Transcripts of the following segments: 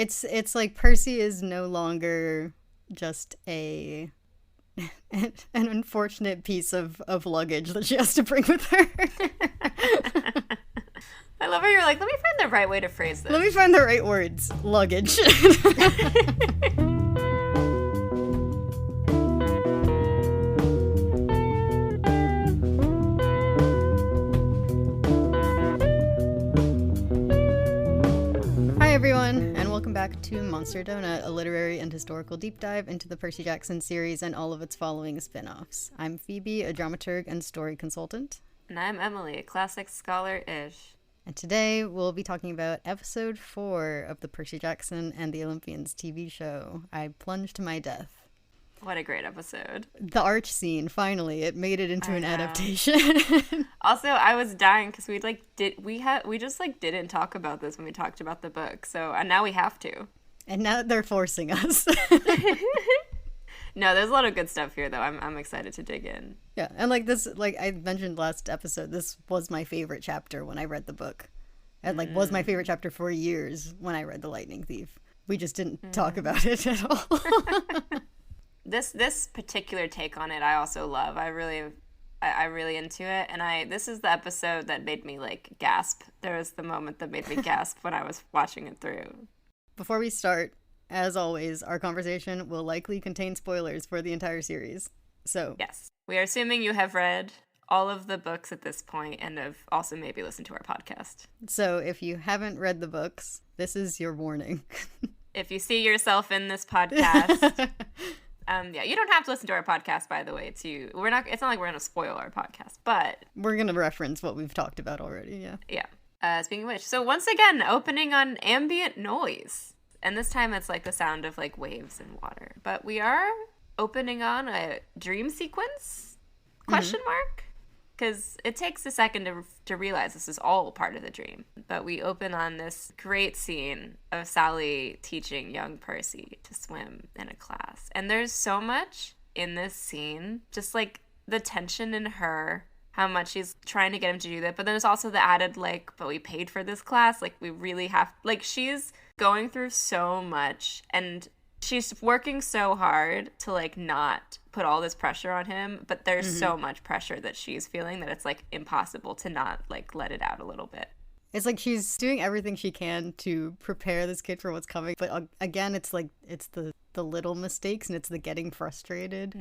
It's like Percy is no longer just an unfortunate piece of luggage that she has to bring with her. I love how you're like, let me find the right way to phrase this. Let me find the right words. Luggage. Hi everyone, and welcome back to Monster Donut, a literary and historical deep dive into the Percy Jackson series and all of its following spin-offs. I'm Phoebe, a dramaturg and story consultant. And I'm Emily, a classic scholar-ish. And today we'll be talking about episode 4 of the Percy Jackson and the Olympians TV show, I Plunge To My Death. What a great episode. The arch scene, finally, it made it into an adaptation. Also, I was dying because we just didn't talk about this when we talked about the book. So, and now we have to. And now they're forcing us. No, there's a lot of good stuff here, though. I'm excited to dig in. Yeah, and like I mentioned last episode, this was my favorite chapter when I read the book. And was my favorite chapter for years when I read The Lightning Thief. We just didn't talk about it at all. This particular take on it, I also love. I really into it, and this is the episode that made me gasp. There was the moment that made me gasp when I was watching it through. Before we start, as always, our conversation will likely contain spoilers for the entire series. So yes, we are assuming you have read all of the books at this point and have also maybe listened to our podcast. So if you haven't read the books, this is your warning. If you see yourself in this podcast. Yeah, you don't have to listen to our podcast, by the way. It's not like we're going to spoil our podcast, but we're going to reference what we've talked about already, yeah. Yeah. Speaking of which, so once again, opening on ambient noise. And this time it's like the sound of waves and water. But we are opening on a dream sequence? Question mark? Because it takes a second to realize this is all part of the dream. But we open on this great scene of Sally teaching young Percy to swim in a class. And there's so much in this scene, just the tension in her, how much she's trying to get him to do that. But then there's also the added, but we paid for this class. We really have, she's going through so much. And she's working so hard to not put all this pressure on him, but there's so much pressure that she's feeling that it's impossible to not let it out a little bit. It's she's doing everything she can to prepare this kid for what's coming, but again it's the little mistakes and it's the getting frustrated.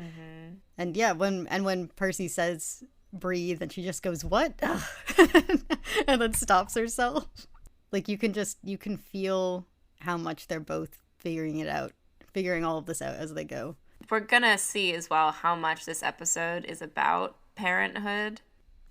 And yeah, when Percy says breathe and she just goes what? And then stops herself. You can feel how much they're both figuring all of this out as they go. We're gonna see as well how much this episode is about parenthood.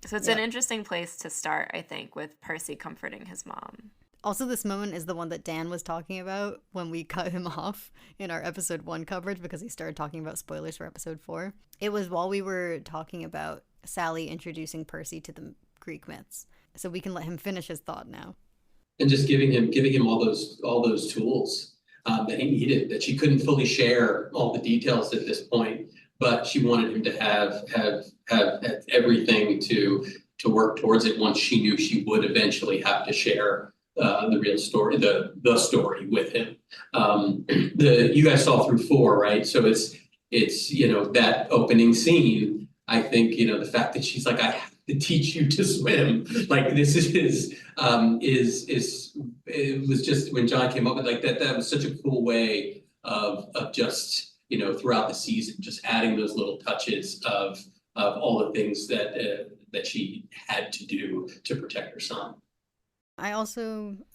So it's an interesting place to start, I think, with Percy comforting his mom. Also, this moment is the one that Dan was talking about when we cut him off in our episode 1 coverage because he started talking about spoilers for episode 4. It was while we were talking about Sally introducing Percy to the Greek myths. So we can let him finish his thought now. And just giving him all those tools that he needed, that she couldn't fully share all the details at this point, but she wanted him to have everything to work towards it once she knew she would eventually have to share the real story, the story with him. You guys saw through 4, right? So it's that opening scene. I think the fact that she's I have to teach you to swim. This is it was just when John came up with that. That was such a cool way of just throughout the season, just adding those little touches of all the things that she had to do to protect her son. I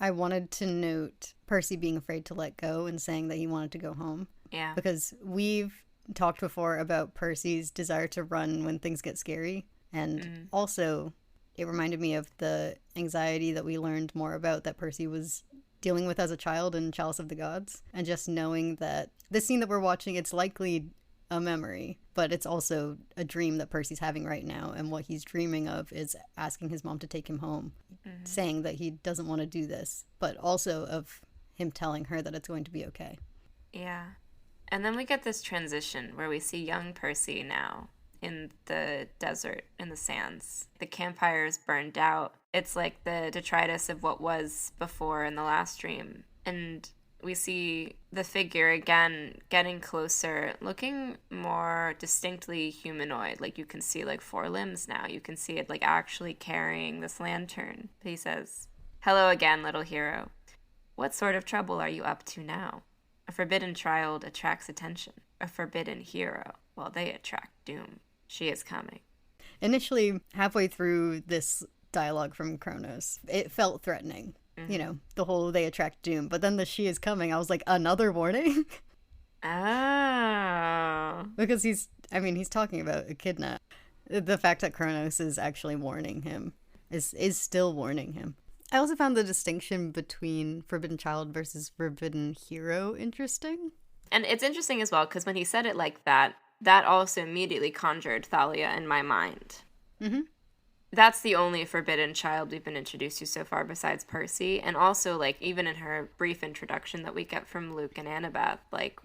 wanted to note Percy being afraid to let go and saying that he wanted to go home. Yeah. Because we've talked before about Percy's desire to run when things get scary. And also, it reminded me of the anxiety that we learned more about that Percy was dealing with as a child in Chalice of the Gods. And just knowing that the scene that we're watching, it's likely a memory, but it's also a dream that Percy's having right now. And what he's dreaming of is asking his mom to take him home, saying that he doesn't want to do this, but also of him telling her that it's going to be okay. Yeah. And then we get this transition where we see young Percy now in the desert, in the sands. The campfire is burned out. It's like the detritus of what was before in the last dream. And we see the figure again getting closer, looking more distinctly humanoid. Like you can see like 4 limbs now. You can see it like actually carrying this lantern. He says, "Hello again, little hero. What sort of trouble are you up to now? A forbidden child attracts attention. A forbidden hero, well, they attract doom. She is coming." Initially, halfway through this dialogue from Kronos, it felt threatening. You know, the whole they attract doom. But then the "she is coming," I was like, another warning? Oh. Because he's talking about Echidna. The fact that Kronos is actually warning him is still warning him. I also found the distinction between forbidden child versus forbidden hero interesting. And it's interesting as well, because when he said it like that, that also immediately conjured Thalia in my mind. Mm-hmm. That's the only forbidden child we've been introduced to so far besides Percy. And also, like, even in her brief introduction that we get from Luke and Annabeth, like,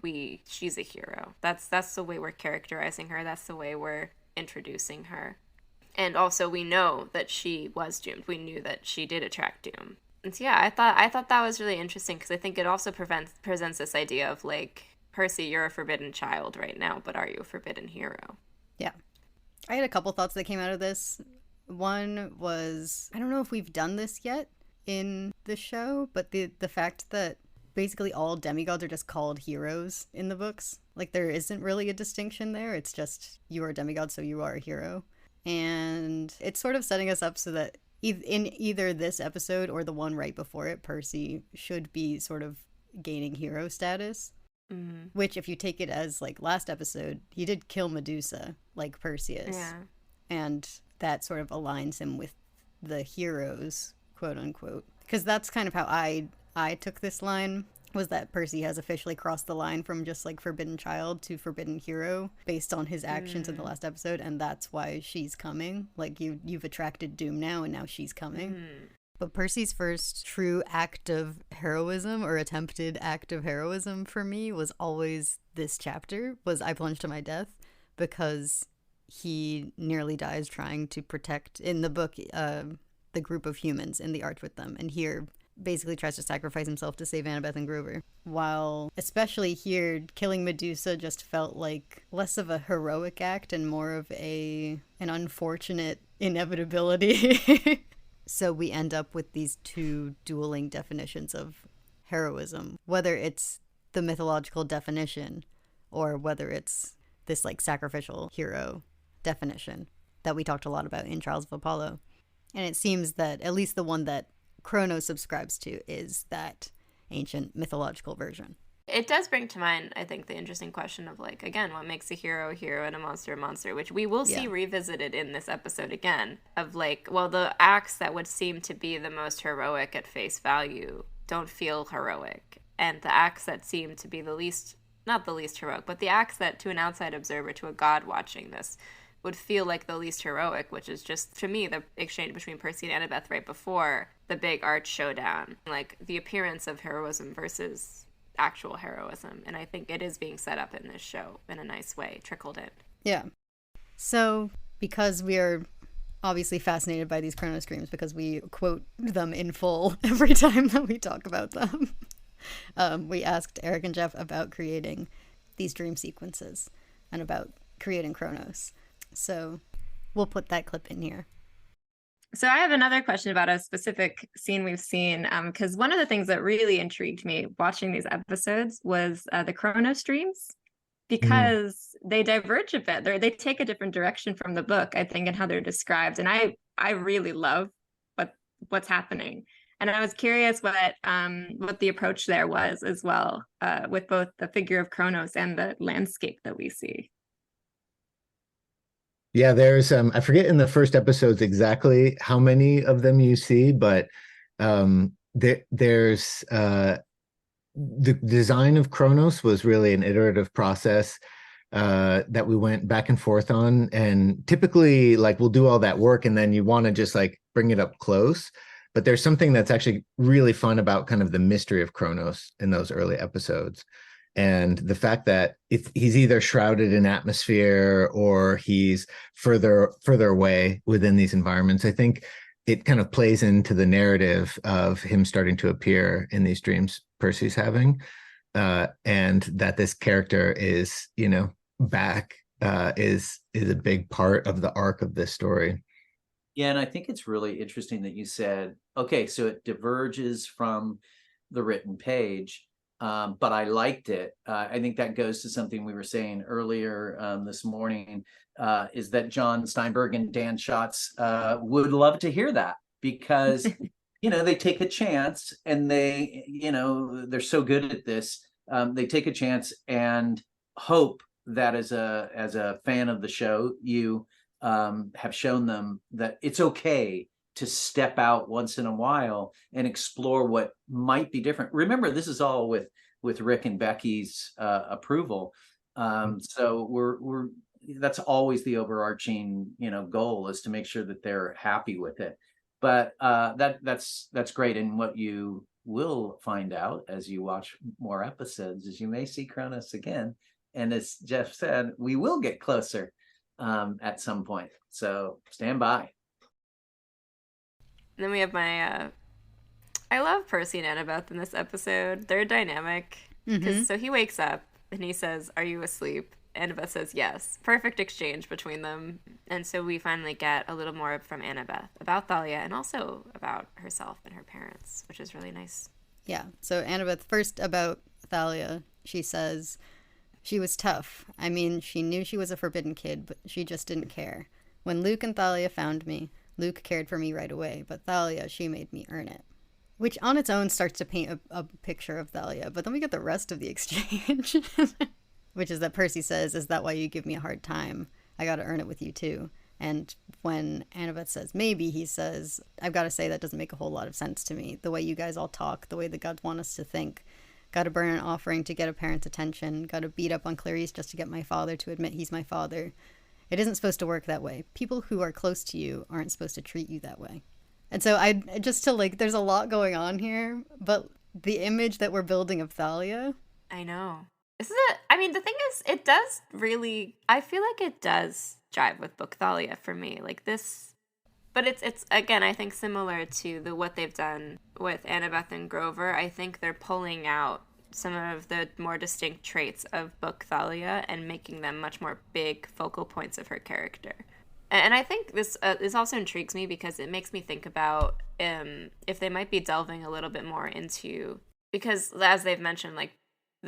she's a hero. That's the way we're characterizing her. That's the way we're introducing her. And also, we know that she was doomed. We knew that she did attract doom. And so, yeah, I thought that was really interesting, because I think it also presents this idea of, like, Percy, you're a forbidden child right now, but are you a forbidden hero? Yeah. I had a couple thoughts that came out of this. One was, I don't know if we've done this yet in the show, but the fact that basically all demigods are just called heroes in the books. Like, there isn't really a distinction there. It's just, you are a demigod, so you are a hero. And it's sort of setting us up so that in either this episode or the one right before it, Percy should be sort of gaining hero status. Mm-hmm. Which, if you take it as, like, last episode, he did kill Medusa, like Perseus. Yeah. And that sort of aligns him with the heroes, quote unquote. Because that's kind of how I took this line, was that Percy has officially crossed the line from just like forbidden child to forbidden hero based on his actions in the last episode, and that's why she's coming. Like, you've attracted doom now, and now she's coming. But Percy's first true act of heroism, or attempted act of heroism for me, was always this chapter, was "I plunge to my death," because he nearly dies trying to protect, in the book, the group of humans in the arch with them, and here basically tries to sacrifice himself to save Annabeth and Grover. While, especially here, killing Medusa just felt like less of a heroic act and more of an unfortunate inevitability. So we end up with these two dueling definitions of heroism, whether it's the mythological definition or whether it's this like sacrificial hero definition that we talked a lot about in Trials of Apollo. And it seems that at least the one that Kronos subscribes to is that ancient mythological version. It does bring to mind, I think, the interesting question of, like, again, what makes a hero a hero and a monster, which we will see revisited in this episode again, of, like, well, the acts that would seem to be the most heroic at face value don't feel heroic. And the acts that seem to be the least, not the least heroic, but the acts that, to an outside observer, to a god watching this, would feel like the least heroic, which is just, to me, the exchange between Percy and Annabeth right before the big arch showdown. Like, the appearance of heroism versus actual heroism. And I think it is being set up in this show in a nice way, trickled in. Yeah. So, because we are obviously fascinated by these Kronos dreams, because we quote them in full every time that we talk about them, we asked Erik and Jeff about creating these dream sequences and about creating Kronos. So we'll put that clip in here. So I have another question about a specific scene we've seen, because one of the things that really intrigued me watching these episodes was the Kronos dreams, because they diverge a bit. They take a different direction from the book, I think, and how they're described. And I really love what's happening. And I was curious what the approach there was as well, with both the figure of Kronos and the landscape that we see. Yeah, there's I forget in the first episodes exactly how many of them you see, but there's the design of Kronos was really an iterative process that we went back and forth on. And typically, like, we'll do all that work and then you want to just like bring it up close. But there's something that's actually really fun about kind of the mystery of Kronos in those early episodes. And the fact that he's either shrouded in atmosphere or he's further away within these environments, I think it kind of plays into the narrative of him starting to appear in these dreams Percy's having, and that this character is, back, is a big part of the arc of this story. Yeah, and I think it's really interesting that you said, okay, so it diverges from the written page, but I liked it. I think that goes to something we were saying earlier this morning, is that John Steinberg and Dan Schatz would love to hear that, because they take a chance, and they're so good at this. They take a chance and hope that as a fan of the show, you have shown them that it's okay to step out once in a while and explore what might be different. Remember, this is all with Rick and Becky's approval. So we're that's always the overarching goal, is to make sure that they're happy with it. But that's great. And what you will find out as you watch more episodes is you may see Kronos again. And as Jeff said, we will get closer at some point. So stand by. And then we have my I love Percy and Annabeth in this episode. They're dynamic. So he wakes up and he says, "Are you asleep?" Annabeth says yes. Perfect exchange between them. And so we finally get a little more from Annabeth about Thalia, and also about herself and her parents, which is really nice. Yeah. So Annabeth, first about Thalia, she says she was tough. I mean, she knew she was a forbidden kid, but she just didn't care. When Luke and Thalia found me, Luke cared for me right away, but Thalia, she made me earn it. Which on its own starts to paint a picture of Thalia, but then we get the rest of the exchange, which is that Percy says, "Is that why you give me a hard time? I gotta earn it with you too." And when Annabeth says maybe, he says, "I've got to say that doesn't make a whole lot of sense to me. The way you guys all talk, the way the gods want us to think. Gotta burn an offering to get a parent's attention. Gotta beat up on Clarice just to get my father to admit he's my father. It isn't supposed to work that way. People who are close to you aren't supposed to treat you that way." And so there's a lot going on here, but the image that we're building of Thalia. I know. The thing is, it does really, I feel like it does jive with book Thalia for me. Like this, but it's again, I think similar to what they've done with Annabeth and Grover. I think they're pulling out some of the more distinct traits of book Thalia and making them much more big focal points of her character. And I think this also intrigues me, because it makes me think about if they might be delving a little bit more into, because as they've mentioned, like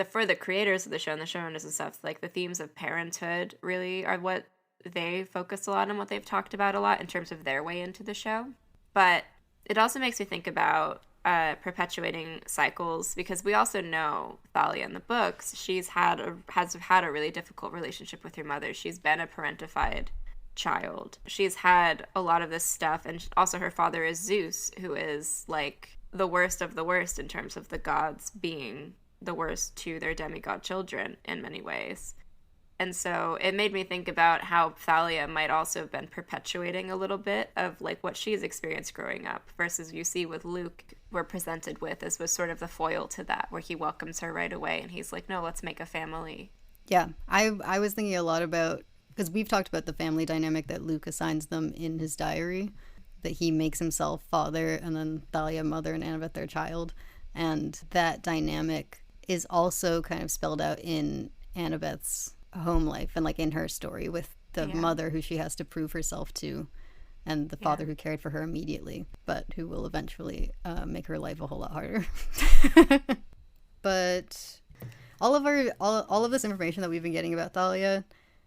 for the creators of the show and the showrunners and stuff, like the themes of parenthood really are what they focus a lot on, what they've talked about a lot in terms of their way into the show. But it also makes me think about perpetuating cycles, because we also know Thalia in the books, has had a really difficult relationship with her mother. She's been a parentified child. She's had a lot of this stuff, and also her father is Zeus, who is like the worst of the worst in terms of the gods being the worst to their demigod children in many ways. And so it made me think about how Thalia might also have been perpetuating a little bit of like what she's experienced growing up, versus you see with Luke, we're presented with as was sort of the foil to that, where he welcomes her right away and he's like, no, let's make a family. Yeah, I was thinking a lot about, because we've talked about the family dynamic that Luke assigns them in his diary, that he makes himself father and then Thalia mother and Annabeth their child. And that dynamic is also kind of spelled out in Annabeth's home life and like in her story, with the mother who she has to prove herself to, and the father who cared for her immediately, but who will eventually make her life a whole lot harder. But all of this information that we've been getting about Thalia,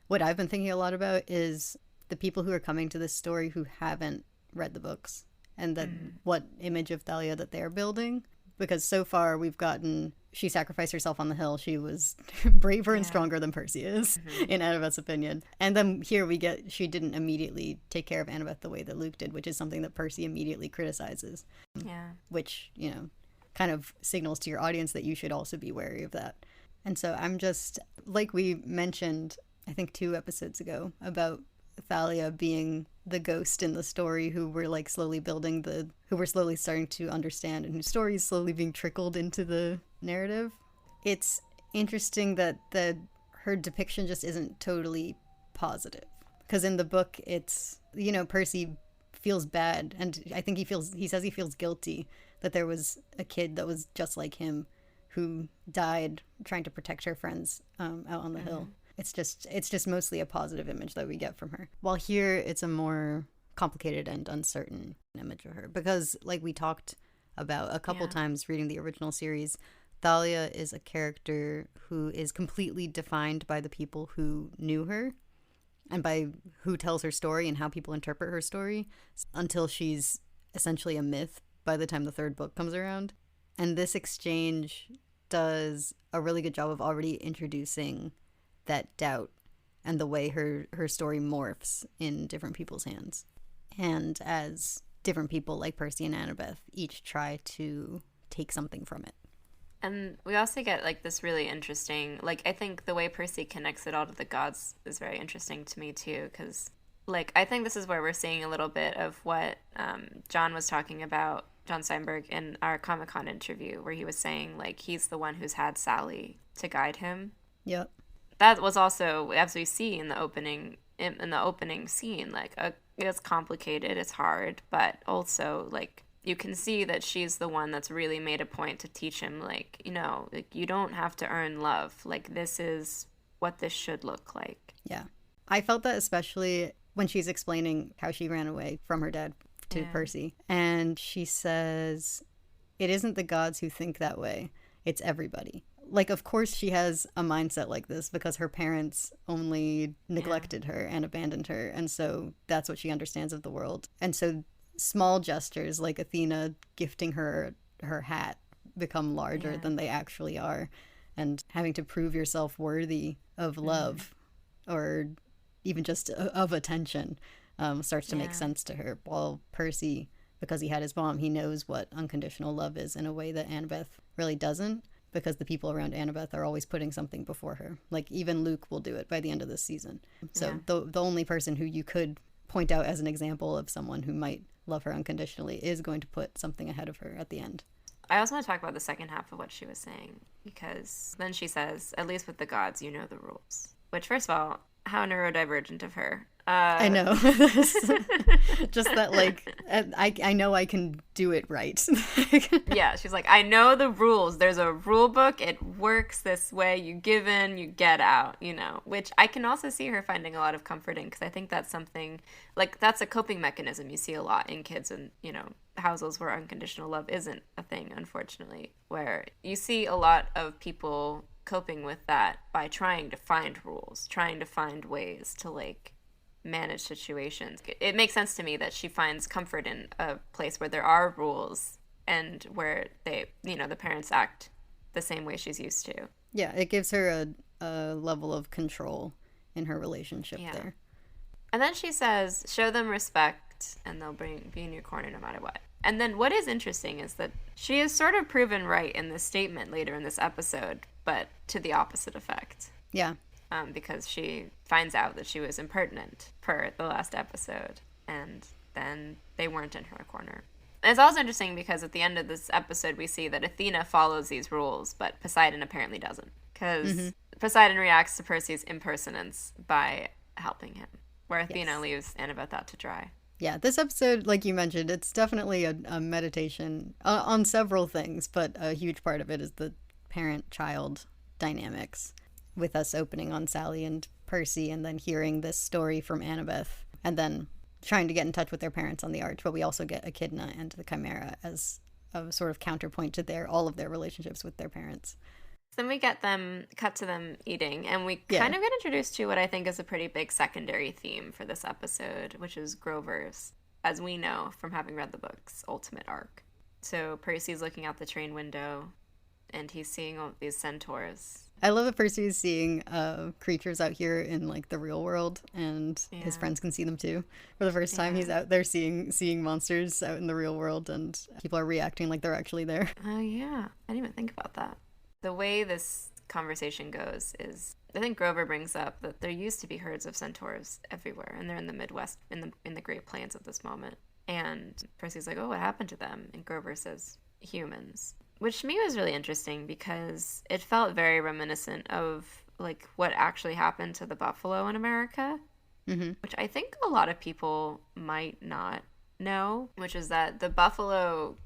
what I've been thinking a lot about is the people who are coming to this story who haven't read the books, and that what image of Thalia that they're building. Because so far we've gotten, she sacrificed herself on the hill. She was braver and stronger than Percy is, in Annabeth's opinion. And then here we get, she didn't immediately take care of Annabeth the way that Luke did, which is something that Percy immediately criticizes. Yeah. Which, kind of signals to your audience that you should also be wary of that. And so I'm just, like we mentioned, I think 2 episodes ago, about Thalia being the ghost in the story who we're like slowly who we're slowly starting to understand, and whose story is slowly being trickled into the narrative. It's interesting that her depiction just isn't totally positive, because in the book it's, Percy feels bad, and I think he says he feels guilty that there was a kid that was just like him who died trying to protect her friends out on the hill. It's just mostly a positive image that we get from her. While here, it's a more complicated and uncertain image of her, because like we talked about a couple times reading the original series, Thalia is a character who is completely defined by the people who knew her and by who tells her story and how people interpret her story, until she's essentially a myth by the time the third book comes around. And this exchange does a really good job of already introducing that doubt and the way her story morphs in different people's hands. And as different people like Percy and Annabeth each try to take something from it. And we also get like this really interesting, like I think the way Percy connects it all to the gods is very interesting to me too, because like I think this is where we're seeing a little bit of what John was talking about, John Steinberg, in our Comic-Con interview, where he was saying like he's the one who's had Sally to guide him. Yep. That was also, as we see in the opening scene, like it's complicated, it's hard, but also like you can see that she's the one that's really made a point to teach him, like, you know, like you don't have to earn love. Like this is what this should look like. Yeah. I felt that especially when she's explaining how she ran away from her dad to Percy. And she says, it isn't the gods who think that way. It's everybody. Like, of course she has a mindset like this because her parents only neglected her and abandoned her. And so that's what she understands of the world. And so small gestures like Athena gifting her hat become larger than they actually are. And having to prove yourself worthy of love or even just of attention starts to make sense to her. While Percy, because he had his mom, he knows what unconditional love is in a way that Annabeth really doesn't, because the people around Annabeth are always putting something before her. Like even Luke will do it by the end of this season. So the only person who you could point out as an example of someone who might love her unconditionally is going to put something ahead of her at the end. I also want to talk about the second half of what she was saying, because then she says, at least with the gods, you know the rules. Which, first of all, how neurodivergent of her. I know. Just that, like, I know I can do it right. Yeah, she's like, I know the rules. There's a rule book. It works this way. You give in, you get out, you know, which I can also see her finding a lot of comfort in, because I think that's something, like, that's a coping mechanism you see a lot in kids and, you know, households where unconditional love isn't a thing, unfortunately, where you see a lot of people coping with that by trying to find rules, trying to find ways to, like, manage situations. It makes sense to me that she finds comfort in a place where there are rules and where they, you know, the parents act the same way she's used to. Yeah, it gives her a level of control in her relationship there. And then she says, show them respect and they'll be in your corner no matter what. And then what is interesting is that she is sort of proven right in this statement later in this episode, but to the opposite effect. Yeah. Because she finds out that she was impertinent per the last episode, and then they weren't in her corner. And it's also interesting because at the end of this episode, we see that Athena follows these rules, but Poseidon apparently doesn't. Because Poseidon reacts to Percy's impersonance by helping him, where Athena leaves Annabeth out to dry. Yeah, this episode, like you mentioned, it's definitely a meditation on several things, but a huge part of it is the parent-child dynamics, with us opening on Sally and Percy and then hearing this story from Annabeth and then trying to get in touch with their parents on the Arch. But we also get Echidna and the Chimera as a sort of counterpoint to all of their relationships with their parents. Then we get cut to them eating, and we kind of get introduced to what I think is a pretty big secondary theme for this episode, which is Grover's, as we know from having read the book's ultimate arc. So Percy's looking out the train window, and he's seeing all these centaurs. I love that Percy is seeing creatures out here in like the real world, and his friends can see them too. For the first time, he's out there seeing monsters out in the real world, and people are reacting like they're actually there. Oh yeah, I didn't even think about that. The way this conversation goes is, I think Grover brings up that there used to be herds of centaurs everywhere, and they're in the Midwest, in the Great Plains at this moment. And Percy's like, "Oh, what happened to them?" And Grover says, "Humans." Which to me was really interesting because it felt very reminiscent of like what actually happened to the buffalo in America, which I think a lot of people might not know, which is that the buffalo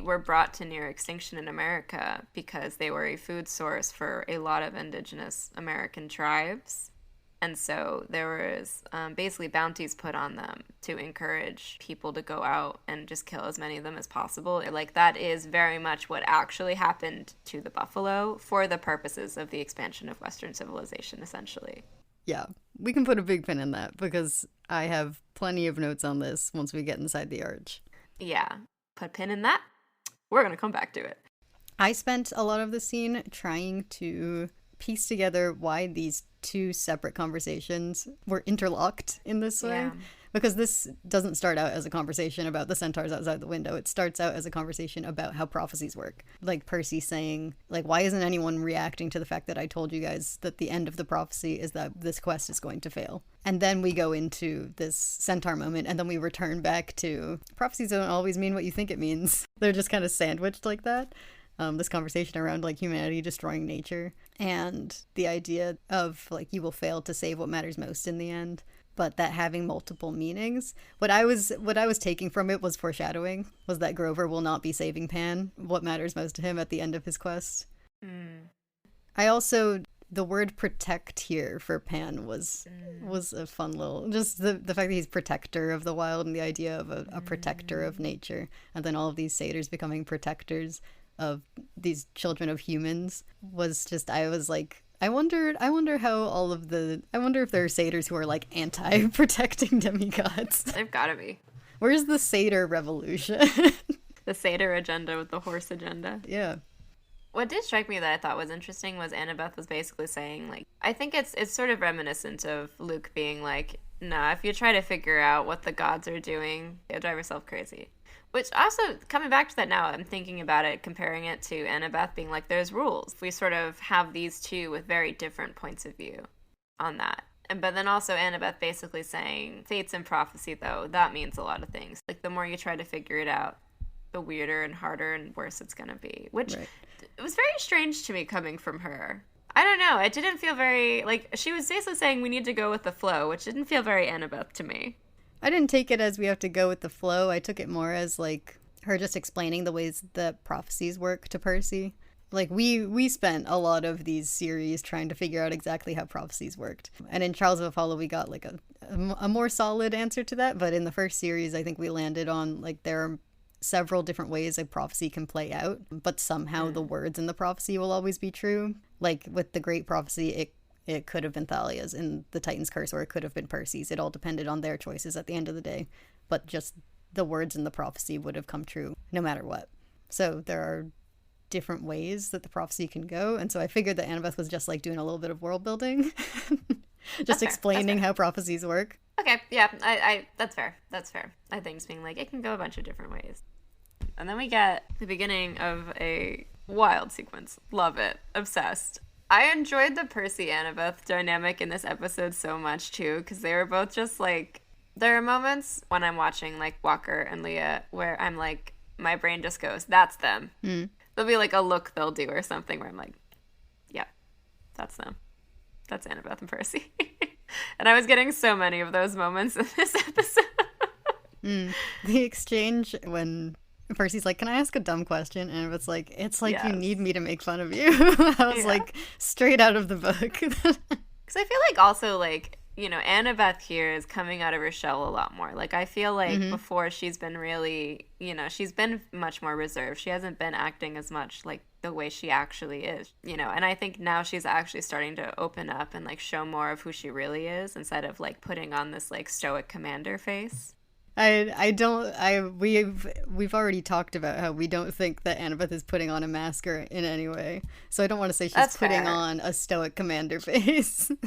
were brought to near extinction in America because they were a food source for a lot of indigenous American tribes. And so there was basically bounties put on them to encourage people to go out and just kill as many of them as possible. Like, that is very much what actually happened to the buffalo for the purposes of the expansion of Western civilization, essentially. Yeah, we can put a big pin in that because I have plenty of notes on this once we get inside the arch. Yeah, put a pin in that. We're going to come back to it. I spent a lot of the scene trying to piece together why these two separate conversations were interlocked in this way. Yeah. Because this doesn't start out as a conversation about the centaurs outside the window. It starts out as a conversation about how prophecies work. Like Percy saying, like, why isn't anyone reacting to the fact that I told you guys that the end of the prophecy is that this quest is going to fail? And then we go into this centaur moment, and then we return back to prophecies don't always mean what you think it means. They're just kind of sandwiched like that. This conversation around like humanity destroying nature and the idea of like you will fail to save what matters most in the end, but that having multiple meanings. What I was taking from it was foreshadowing, was that Grover will not be saving Pan, what matters most to him at the end of his quest. I also, the word protect here for Pan was a fun little, just the fact that he's protector of the wild and the idea of a protector of nature, and then all of these satyrs becoming protectors of these children of humans was just, I was like, I wonder if there are satyrs who are like anti-protecting demigods. They've got to be. Where's the satyr revolution? The satyr agenda with the horse agenda. Yeah. What did strike me that I thought was interesting was Annabeth was basically saying, like, I think it's sort of reminiscent of Luke being like, nah, if you try to figure out what the gods are doing, you'll drive yourself crazy. Which also, coming back to that now, I'm thinking about it, comparing it to Annabeth being like, there's rules. We sort of have these two with very different points of view on that. But then also Annabeth basically saying, fates and prophecy, though, that means a lot of things. Like, the more you try to figure it out, the weirder and harder and worse it's going to be. Which, It was very strange to me coming from her. I don't know. It didn't feel very, like, she was basically saying we need to go with the flow, which didn't feel very Annabeth to me. I didn't take it as we have to go with the flow. I took it more as like her just explaining the ways that prophecies work to Percy. Like we spent a lot of these series trying to figure out exactly how prophecies worked. And in Trials of Apollo we got like a more solid answer to that, but in the first series I think we landed on like there are several different ways a prophecy can play out, but somehow the words in the prophecy will always be true. Like with the Great Prophecy, it could have been Thalia's in the Titan's Curse, or it could have been Percy's. It all depended on their choices at the end of the day. But just the words in the prophecy would have come true no matter what. So there are different ways that the prophecy can go. And so I figured that Annabeth was just like doing a little bit of world building. Just explaining how prophecies work. Okay, yeah, I that's fair. That's fair. I think it's being like, it can go a bunch of different ways. And then we get the beginning of a wild sequence. Love it. Obsessed. I enjoyed the Percy-Annabeth dynamic in this episode so much, too, because they were both just, like... There are moments when I'm watching, like, Walker and Leah where I'm, like, my brain just goes, that's them. There'll be, like, a look they'll do or something where I'm like, yeah, that's them. That's Annabeth and Percy. And I was getting so many of those moments in this episode. The exchange when... Percy's like, can I ask a dumb question? And it's like yes. You need me to make fun of you. I was like, straight out of the book. Because I feel like also, like, you know, Annabeth here is coming out of her shell a lot more. Like, I feel like before she's been really, you know, she's been much more reserved. She hasn't been acting as much like the way she actually is, you know. And I think now she's actually starting to open up and, like, show more of who she really is instead of, like, putting on this, like, stoic commander face. We've already talked about how we don't think that Annabeth is putting on a mask in any way. So I don't want to say she's putting on a stoic commander face. Not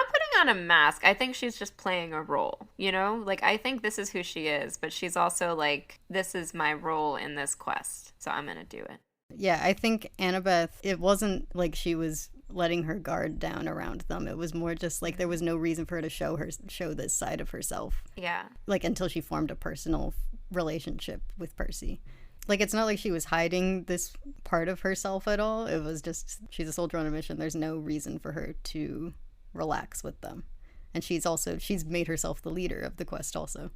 putting on a mask. I think she's just playing a role, you know? Like, I think this is who she is, but she's also like, this is my role in this quest, so I'm going to do it. Yeah, I think Annabeth, it wasn't like she was letting her guard down around them. It was more just like there was no reason for her to show this side of herself. Yeah. Like until she formed a personal relationship with Percy. Like it's not like she was hiding this part of herself at all. It was just she's a soldier on a mission. There's no reason for her to relax with them. And she's made herself the leader of the quest also.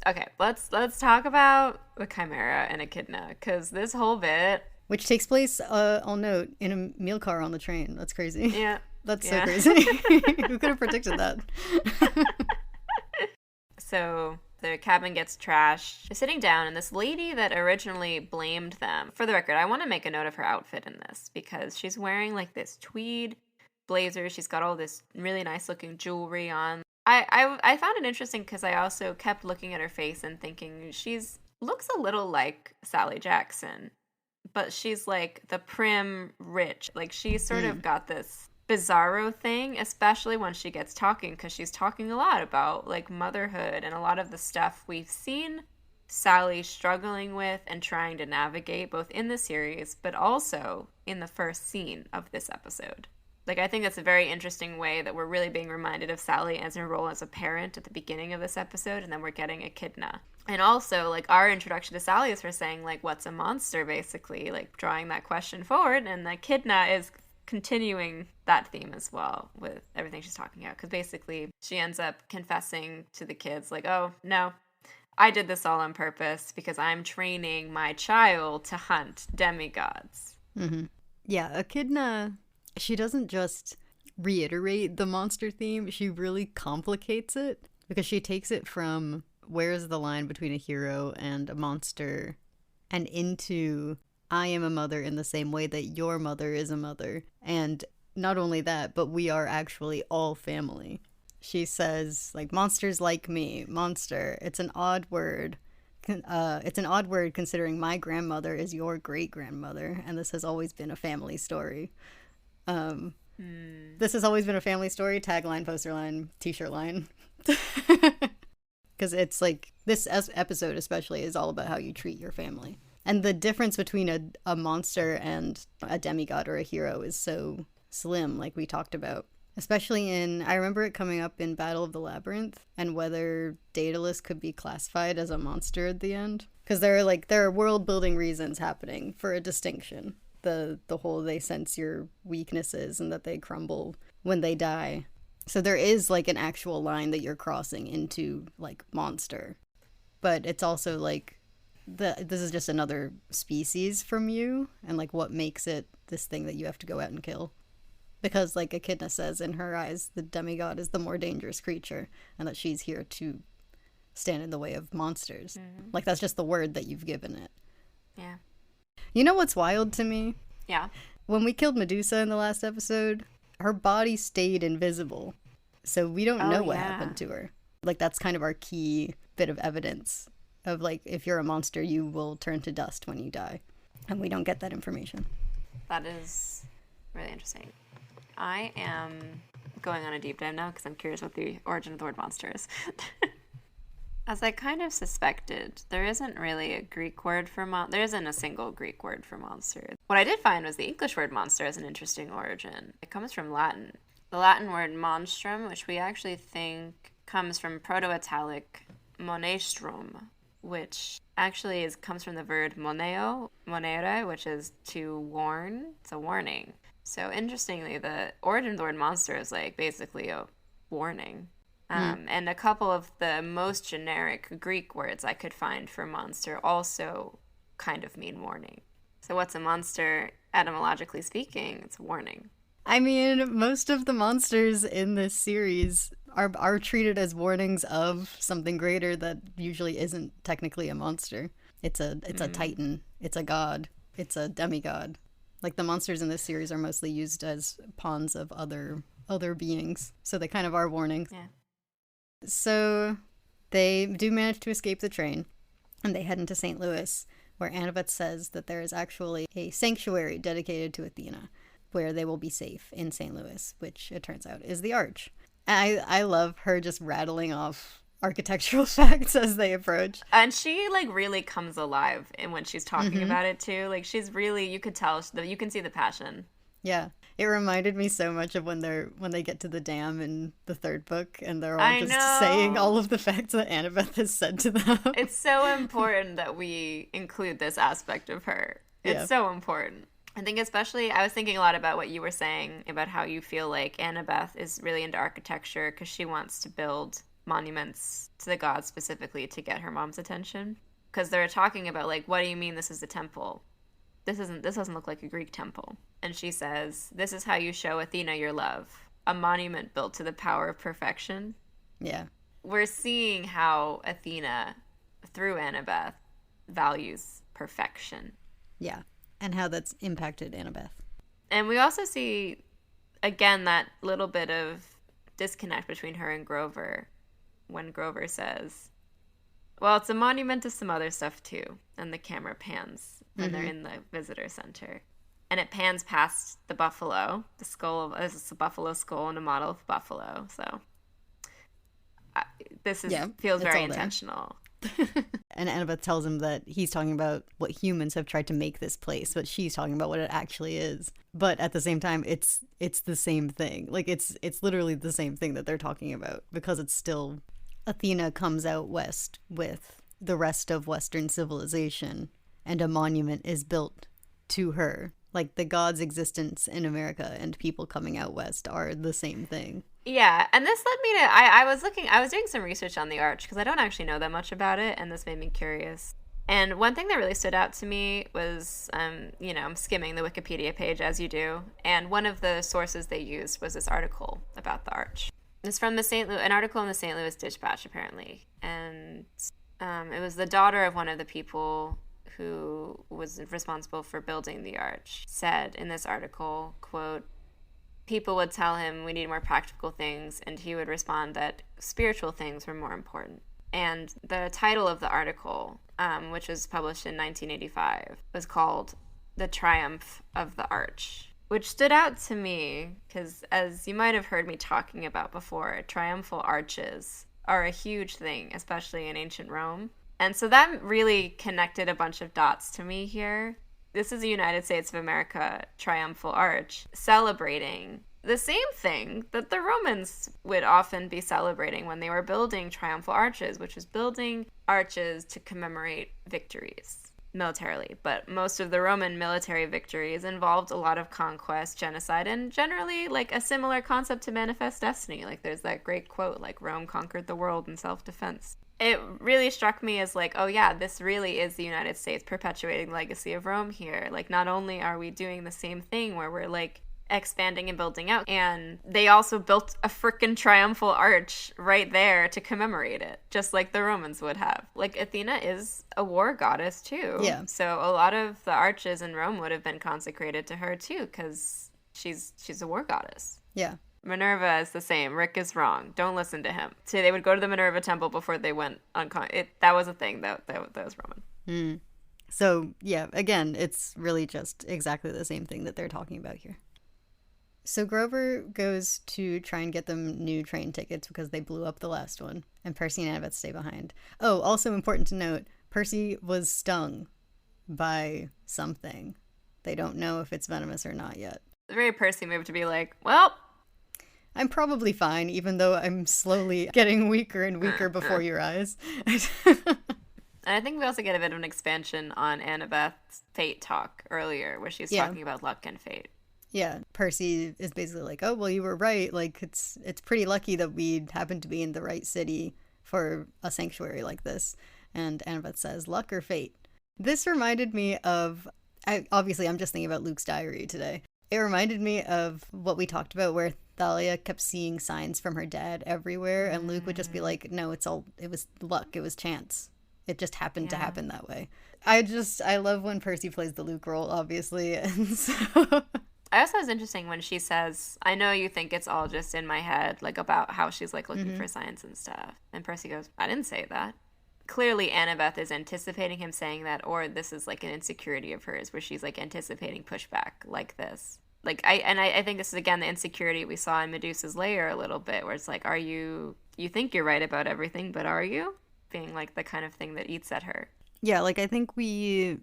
Okay, let's talk about the Chimera and Echidna, because this whole bit, which takes place, I'll note, in a meal car on the train. That's crazy. yeah, That's yeah. so crazy. Who could have predicted that? So the cabin gets trashed. They're sitting down, and this lady that originally blamed them, for the record, I want to make a note of her outfit in this, because she's wearing like this tweed blazer. She's got all this really nice looking jewelry on. I found it interesting because I also kept looking at her face and thinking looks a little like Sally Jackson, but she's like the prim rich. Like she's sort of got this bizarro thing, especially when she gets talking, because she's talking a lot about like motherhood and a lot of the stuff we've seen Sally struggling with and trying to navigate both in the series but also in the first scene of this episode. Like, I think that's a very interesting way that we're really being reminded of Sally as her role as a parent at the beginning of this episode, and then we're getting Echidna. And also, like, our introduction to Sally is her saying, like, what's a monster, basically, like, drawing that question forward, and Echidna is continuing that theme as well with everything she's talking about, because basically she ends up confessing to the kids, like, oh, no, I did this all on purpose because I'm training my child to hunt demigods. Mm-hmm. Yeah, Echidna... she doesn't just reiterate the monster theme, she really complicates it, because she takes it from where's the line between a hero and a monster and into I am a mother in the same way that your mother is a mother. And not only that, but we are actually all family. She says, like, monsters like me, monster. It's an odd word. It's an odd word considering my grandmother is your great-grandmother, and this has always been a family story. This has always been a family story, tagline, poster line, t-shirt line. Because it's like, this episode especially is all about how you treat your family. And the difference between a monster and a demigod or a hero is so slim, like we talked about. Especially I remember it coming up in Battle of the Labyrinth, and whether Daedalus could be classified as a monster at the end. Because there are world-building reasons happening for a distinction. The whole they sense your weaknesses and that they crumble when they die. So there is like an actual line that you're crossing into like monster. But it's also like this is just another species from you, and like what makes it this thing that you have to go out and kill. Because like Echidna says, in her eyes, the demigod is the more dangerous creature, and that she's here to stand in the way of monsters. Mm-hmm. Like that's just the word that you've given it. Yeah. You know what's wild to me? Yeah. When we killed Medusa in the last episode, her body stayed invisible. So we don't know what happened to her. Like, that's kind of our key bit of evidence of, like, if you're a monster, you will turn to dust when you die. And we don't get that information. That is really interesting. I am going on a deep dive now because I'm curious what the origin of the word monster is. As I kind of suspected, there isn't really a Greek word for there isn't a single Greek word for monster. What I did find was the English word monster has an interesting origin. It comes from Latin. The Latin word monstrum, which we actually think comes from Proto-Italic monestrum, which actually comes from the verb moneo, monere, which is to warn. It's a warning. So interestingly, the origin of the word monster is like basically a warning. And a couple of the most generic Greek words I could find for monster also kind of mean warning. So what's a monster, etymologically speaking? It's a warning. I mean, most of the monsters in this series are treated as warnings of something greater that usually isn't technically a monster. It's a titan. It's a god. It's a demigod. Like, the monsters in this series are mostly used as pawns of other beings. So they kind of are warnings. Yeah. So they do manage to escape the train, and they head into St. Louis, where Annabeth says that there is actually a sanctuary dedicated to Athena, where they will be safe in St. Louis, which it turns out is the Arch. I love her just rattling off architectural facts as they approach. And she, like, really comes alive when she's talking about it, too. Like, she's really, you could tell, you can see the passion. Yeah. It reminded me so much of when they get to the dam in the third book, and they're all just saying all of the facts that Annabeth has said to them. It's so important that we include this aspect of her. It's so important. I think especially, I was thinking a lot about what you were saying about how you feel like Annabeth is really into architecture because she wants to build monuments to the gods specifically to get her mom's attention. Because they're talking about, like, what do you mean this is a temple? This doesn't look like a Greek temple. And she says, this is how you show Athena your love. A monument built to the power of perfection. Yeah. We're seeing how Athena, through Annabeth, values perfection. Yeah. And how that's impacted Annabeth. And we also see, again, that little bit of disconnect between her and Grover when Grover says, well, it's a monument to some other stuff too. And the camera pans when they're in the visitor center. And it pans past the buffalo, the skull of, it's a buffalo skull and a model of buffalo. So this feels very intentional. And Annabeth tells him that he's talking about what humans have tried to make this place, but she's talking about what it actually is. But at the same time, it's the same thing. Like, it's literally the same thing that they're talking about, because it's still Athena comes out west with the rest of Western civilization, and a monument is built to her. Like, the god's existence in America and people coming out west are the same thing. Yeah, and this led me to, I was doing some research on the arch, because I don't actually know that much about it, and this made me curious. And one thing that really stood out to me was, I'm skimming the Wikipedia page, as you do, and one of the sources they used was this article about the arch. It's from an article in the St. Louis Dispatch, apparently, and it was the daughter of one of the people who was responsible for building the arch, said in this article, quote, people would tell him we need more practical things, and he would respond that spiritual things were more important. And the title of the article, which was published in 1985, was called The Triumph of the Arch, which stood out to me because, as you might have heard me talking about before, triumphal arches are a huge thing, especially in ancient Rome. And so that really connected a bunch of dots to me here. This is a United States of America triumphal arch celebrating the same thing that the Romans would often be celebrating when they were building triumphal arches, which was building arches to commemorate victories militarily. But most of the Roman military victories involved a lot of conquest, genocide, and generally like a similar concept to manifest destiny. Like there's that great quote, like Rome conquered the world in self-defense. It really struck me as like, oh yeah, this really is the United States perpetuating the legacy of Rome here. Like not only are we doing the same thing where we're like expanding and building out, and they also built a frickin' triumphal arch right there to commemorate it, just like the Romans would have. Like Athena is a war goddess too. Yeah. So a lot of the arches in Rome would have been consecrated to her too, because she's a war goddess. Yeah. Minerva is the same. Rick is wrong. Don't listen to him. So they would go to the Minerva temple before they went that was a thing. That was Roman. Mm. So, yeah, again, it's really just exactly the same thing that they're talking about here. So Grover goes to try and get them new train tickets because they blew up the last one, and Percy and Annabeth stay behind. Oh, also important to note, Percy was stung by something. They don't know if it's venomous or not yet. It's a very Percy move to be like, well, I'm probably fine, even though I'm slowly getting weaker and weaker before your eyes. And I think we also get a bit of an expansion on Annabeth's fate talk earlier, where she's talking about luck and fate. Yeah, Percy is basically like, oh, well, you were right. Like, it's pretty lucky that we happened to be in the right city for a sanctuary like this. And Annabeth says, luck or fate? This reminded me of, obviously, I'm just thinking about Luke's diary today. It reminded me of what we talked about where Thalia kept seeing signs from her dad everywhere, and Luke would just be like, no, it was luck, it was chance. It just happened to happen that way. I love when Percy plays the Luke role, obviously, and so... I also was interesting when she says, I know you think it's all just in my head, like about how she's like looking for signs and stuff. And Percy goes, I didn't say that. Clearly Annabeth is anticipating him saying that, or this is like an insecurity of hers where she's like anticipating pushback like this. Like I think this is again the insecurity we saw in Medusa's lair a little bit, where it's like, are you think you're right about everything, but are you? Being like the kind of thing that eats at her. Yeah, like I think we're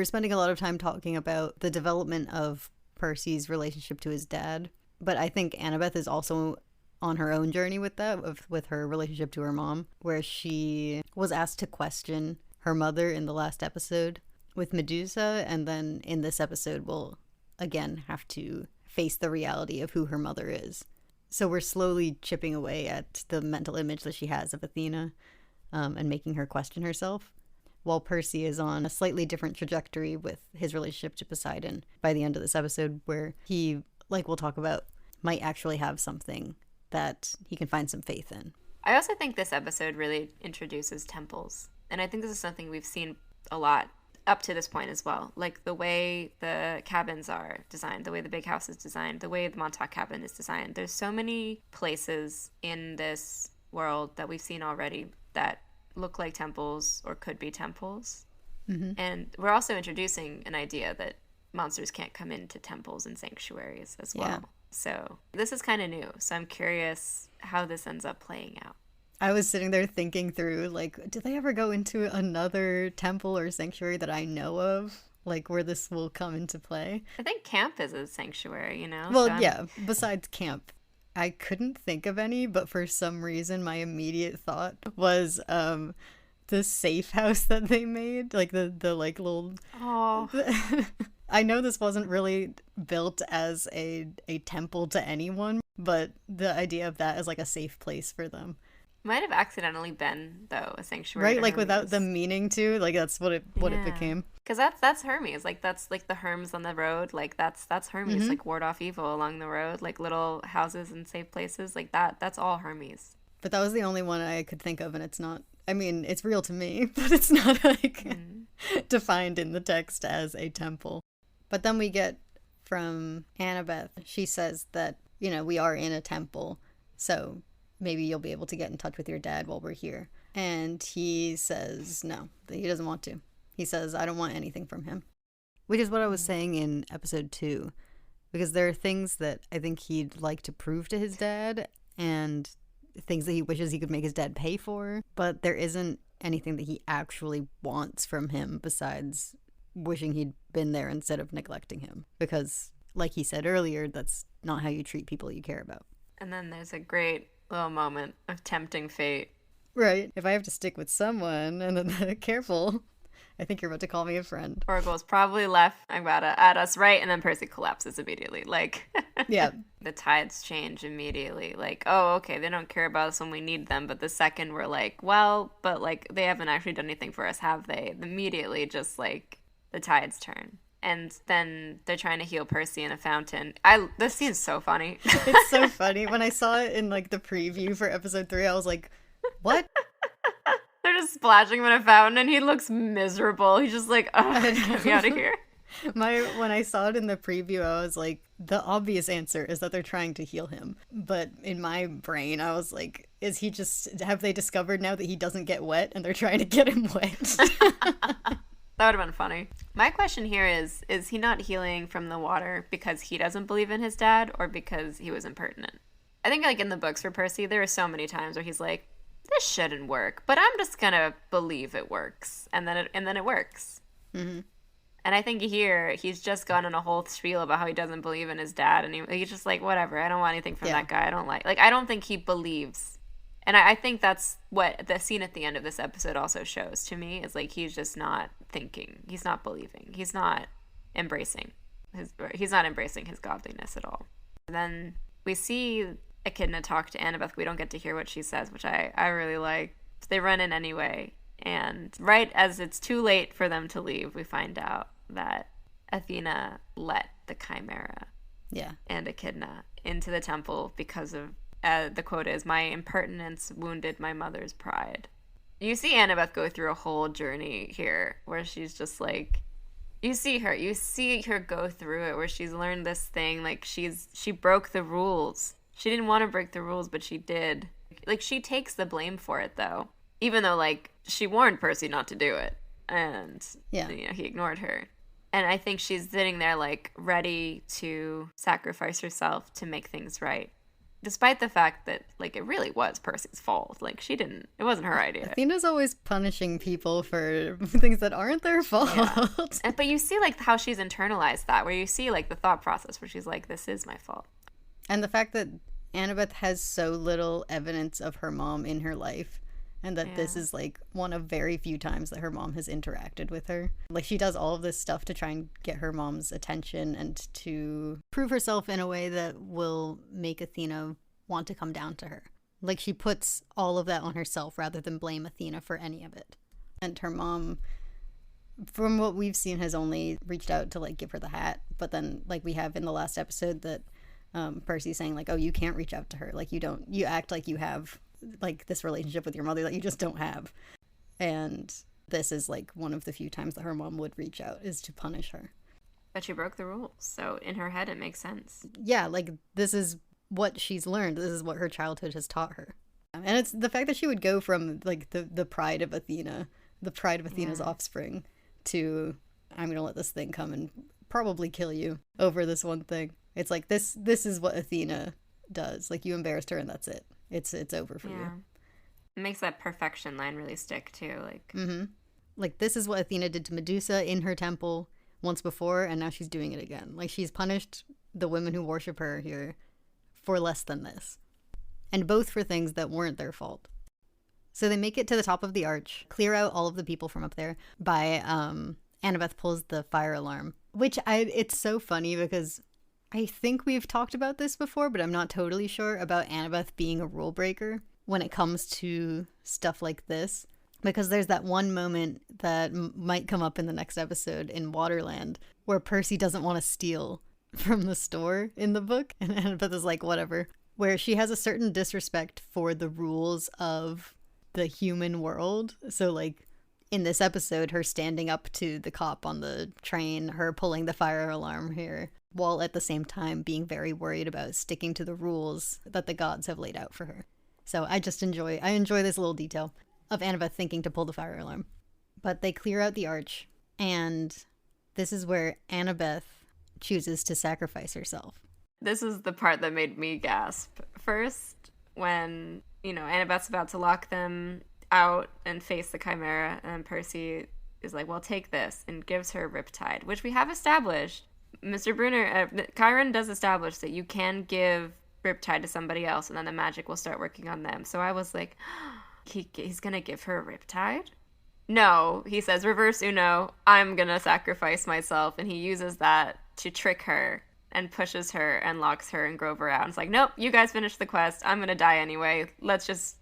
spending a lot of time talking about the development of Percy's relationship to his dad, but I think Annabeth is also on her own journey with that, with her relationship to her mom, where she was asked to question her mother in the last episode with Medusa, and then in this episode will again have to face the reality of who her mother is. So we're slowly chipping away at the mental image that she has of Athena, and making her question herself, while Percy is on a slightly different trajectory with his relationship to Poseidon by the end of this episode, where he, like we'll talk about, might actually have something that he can find some faith in. I also think this episode really introduces temples. And I think this is something we've seen a lot up to this point as well. Like the way the cabins are designed, the way the big house is designed, the way the Montauk cabin is designed. There's so many places in this world that we've seen already that look like temples or could be temples. Mm-hmm. And we're also introducing an idea that monsters can't come into temples and sanctuaries as well. Yeah. So this is kind of new. So I'm curious how this ends up playing out. I was sitting there thinking through, like, do they ever go into another temple or sanctuary that I know of? Like, where this will come into play? I think camp is a sanctuary, you know? Well, yeah, besides camp. I couldn't think of any, but for some reason my immediate thought was the safe house that they made. Like, the like, little... Oh. I know this wasn't really built as a temple to anyone, but the idea of that as, like, a safe place for them. Might have accidentally been, though, a sanctuary. Right, like Hermes. Without them meaning to, like that's what it became. Because that's Hermes, like that's like the Herms on the road, like that's Hermes, mm-hmm. like ward off evil along the road, like little houses and safe places, like that's all Hermes. But that was the only one I could think of, and it's not. I mean, it's real to me, but it's not like defined in the text as a temple. But then we get from Annabeth. She says that we are in a temple, so maybe you'll be able to get in touch with your dad while we're here. And he says no, that he doesn't want to. He says, I don't want anything from him. Which is what I was saying in episode 2. Because there are things that I think he'd like to prove to his dad, and things that he wishes he could make his dad pay for. But there isn't anything that he actually wants from him besides wishing he'd been there instead of neglecting him. Because, like he said earlier, that's not how you treat people you care about. And then there's a great little moment of tempting fate. Right. If I have to stick with someone, and then careful, I think you're about to call me a friend. Oracle's probably left about at us, right? And then Percy collapses immediately. Like, yeah. The tides change immediately. Like, oh, okay, they don't care about us when we need them. But the second we're like, well, but like, they haven't actually done anything for us, have they? Immediately, just like, the tides turn. And then they're trying to heal Percy in a fountain. This scene's so funny. It's so funny. When I saw it in like the preview for episode 3, I was like, what? They're just splashing him in a fountain and he looks miserable. He's just like, oh, get me out of here. When I saw it in the preview, I was like, the obvious answer is that they're trying to heal him. But in my brain, I was like, have they discovered now that he doesn't get wet and they're trying to get him wet? That would have been funny. My question here is he not healing from the water because he doesn't believe in his dad or because he was impertinent? I think like in the books for Percy, there are so many times where he's like, this shouldn't work, but I'm just gonna believe it works. And then it works. Mm-hmm. And I think here, he's just gone on a whole spiel about how he doesn't believe in his dad. And he's just like, whatever, I don't want anything from that guy. I don't like, I don't think he believes. And I think that's what the scene at the end of this episode also shows to me, is like he's just not thinking. He's not believing. He's not embracing his godliness at all. And then we see Echidna talk to Annabeth. We don't get to hear what she says, which I really like. They run in anyway. And right as it's too late for them to leave, we find out that Athena let the Chimera and Echidna into the temple because of the quote is, my impertinence wounded my mother's pride. You see Annabeth go through a whole journey here where she's just like, you see her go through it where she's learned this thing, like she broke the rules. She didn't want to break the rules, but she did. Like, she takes the blame for it though, even though like she warned Percy not to do it, and he ignored her. And I think she's sitting there like ready to sacrifice herself to make things right. Despite the fact that, like, it really was Percy's fault. Like, it wasn't her idea. Athena's always punishing people for things that aren't their fault. Yeah. But you see, like, how she's internalized that, where you see, like, the thought process where she's like, this is my fault. And the fact that Annabeth has so little evidence of her mom in her life, and that this is, like, one of very few times that her mom has interacted with her. Like, she does all of this stuff to try and get her mom's attention and to prove herself in a way that will make Athena want to come down to her. Like, she puts all of that on herself rather than blame Athena for any of it. And her mom, from what we've seen, has only reached out to, like, give her the hat. But then, like, we have in the last episode that Percy's saying, like, oh, you can't reach out to her. Like, you act like you have, like, this relationship with your mother that you just don't have. And this is, like, one of the few times that her mom would reach out, is to punish her. But she broke the rules, so in her head it makes sense. Yeah, like, this is what she's learned. This is what her childhood has taught her. And it's the fact that she would go from, like, the pride of Athena, the pride of Athena's offspring, to, I'm gonna let this thing come and probably kill you over this one thing. It's like, this is what Athena does. Like, you embarrassed her and that's it. It's over for you. It makes that perfection line really stick too. Like, like, this is what Athena did to Medusa in her temple once before, and now she's doing it again. Like, she's punished the women who worship her here for less than this. And both for things that weren't their fault. So they make it to the top of the arch, clear out all of the people from up there by Annabeth pulls the fire alarm, which it's so funny because I think we've talked about this before, but I'm not totally sure about Annabeth being a rule breaker when it comes to stuff like this. Because there's that one moment that might come up in the next episode in Waterland where Percy doesn't want to steal from the store in the book, and Annabeth is like, whatever, where she has a certain disrespect for the rules of the human world. So, like, in this episode, her standing up to the cop on the train, her pulling the fire alarm here, while at the same time being very worried about sticking to the rules that the gods have laid out for her. So I enjoy this little detail of Annabeth thinking to pull the fire alarm. But they clear out the arch, and this is where Annabeth chooses to sacrifice herself. this is the part that made me gasp. First, when, Annabeth's about to lock them out and face the Chimera, and Percy is like, well, take this, and gives her Riptide, which we have established. Mr. Brunner, Chiron does establish that you can give Riptide to somebody else, and then the magic will start working on them. So I was like, he's gonna give her a Riptide? No, he says, reverse Uno, I'm gonna sacrifice myself, and he uses that to trick her and pushes her and locks her and Grover out. And it's like, nope, you guys finish the quest. I'm gonna die anyway. Let's just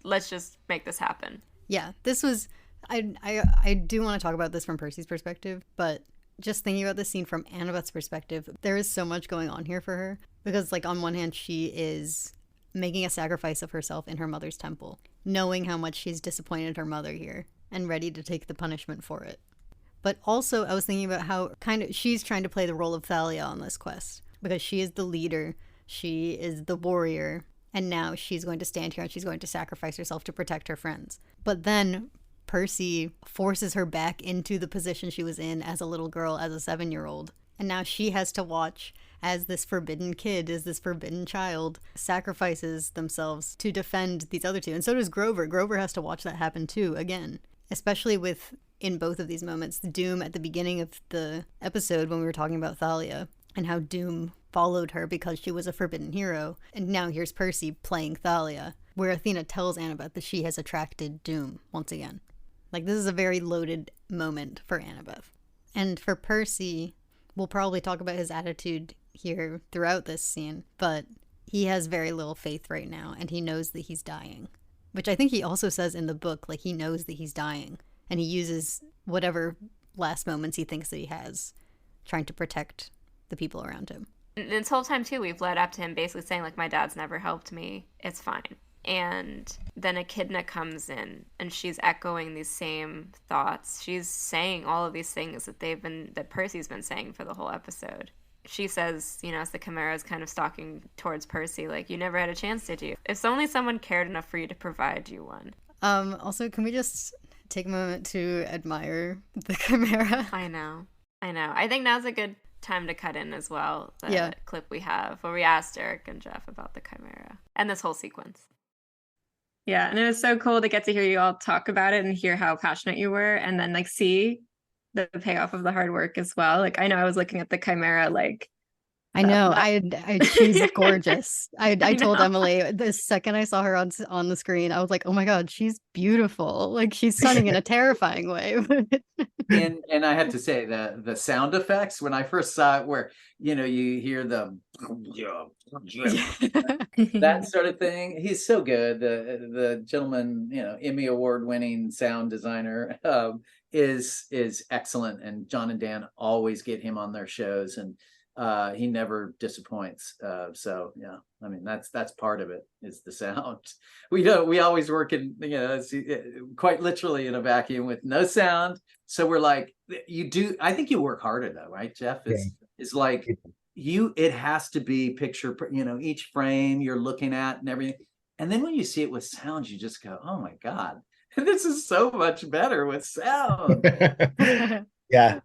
make this happen. Yeah, this was, I do want to talk about this from Percy's perspective, but just thinking about this scene from Annabeth's perspective, there is so much going on here for her. Because, on one hand, she is making a sacrifice of herself in her mother's temple, knowing how much she's disappointed her mother here, and ready to take the punishment for it. But also, I was thinking about how she's trying to play the role of Thalia on this quest, because she is the leader, she is the warrior, and now she's going to stand here and she's going to sacrifice herself to protect her friends. But then Percy forces her back into the position she was in as a little girl, as a 7-year-old. And now she has to watch as this forbidden kid, as this forbidden child, sacrifices themselves to defend these other two. And so does Grover. Grover has to watch that happen too, again. Especially with, in both of these moments, Doom at the beginning of the episode when we were talking about Thalia, and how Doom followed her because she was a forbidden hero. And now here's Percy playing Thalia, where Athena tells Annabeth that she has attracted Doom once again. This is a very loaded moment for Annabeth. And for Percy, we'll probably talk about his attitude here throughout this scene, but he has very little faith right now, and he knows that he's dying. Which I think he also says in the book, he knows that he's dying, and he uses whatever last moments he thinks that he has, trying to protect the people around him. And this whole time, too, we've led up to him basically saying, my dad's never helped me. It's fine. And then Echidna comes in, and she's echoing these same thoughts. She's saying all of these things that Percy's been saying for the whole episode. She says, as the Chimera is kind of stalking towards Percy, you never had a chance, did you? If only someone cared enough for you to provide you one. Also, can we just take a moment to admire the Chimera? I know. I think now's a good time to cut in as well the clip we have where we asked Erik and Jeff about the Chimera and this whole sequence. Yeah, and it was so cool to get to hear you all talk about it and hear how passionate you were, and then see the payoff of the hard work as well. I know I was looking at the Chimera I know. She's gorgeous. I I told know. Emily the second I saw her on the screen, I was like, oh my God, she's beautiful. Like she's stunning in a terrifying way. And I have to say the sound effects when I first saw it, where you hear the that sort of thing. He's so good. The gentleman, Emmy award winning sound designer, is excellent. And John and Dan always get him on their shows, and he never disappoints. So yeah, I mean that's part of it, is the sound. We always work in quite literally in a vacuum with no sound. So we're like, I think you work harder though, right, Jeff? Is like it has to be picture, each frame you're looking at and everything. And then when you see it with sound, you just go, oh my God, this is so much better with sound. Yeah,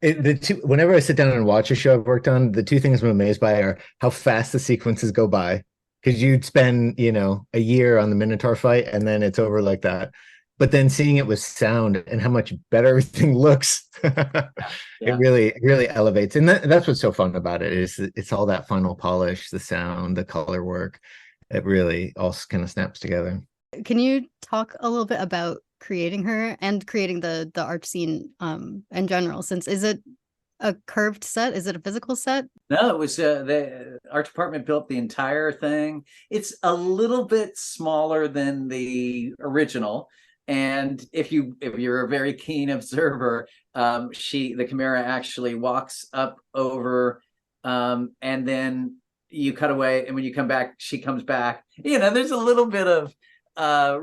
whenever I sit down and watch a show I've worked on, the two things I'm amazed by are how fast the sequences go by. Because you'd spend, a year on the Minotaur fight and then it's over like that. But then seeing it with sound and how much better everything looks, Yeah. it really elevates. And that's what's so fun about it, is it's all that final polish, the sound, the color work. It really all kind of snaps together. Can you talk a little bit about creating her and creating the arch scene in general? Since, is it a curved set? Is it a physical set? No, it was the art department built the entire thing. It's a little bit smaller than the original. And if you're a very keen observer, the Chimera actually walks up over, and then you cut away, and when you come back, she comes back. There's a little bit of